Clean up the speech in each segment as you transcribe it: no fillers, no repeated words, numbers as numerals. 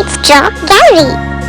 Let's draw gallery.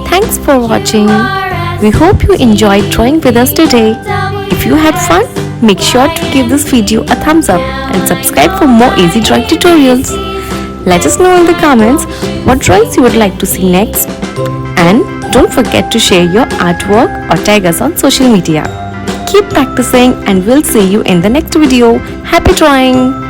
Thanks for watching. We hope you enjoyed drawing with us today. If you had fun, make sure to give this video a thumbs up and subscribe for more easy drawing tutorials. Let us know in the comments what drawings you would like to see next. And don't forget to share your artwork or tag us on social media. Keep practicing and we'll see you in the next video. Happy drawing!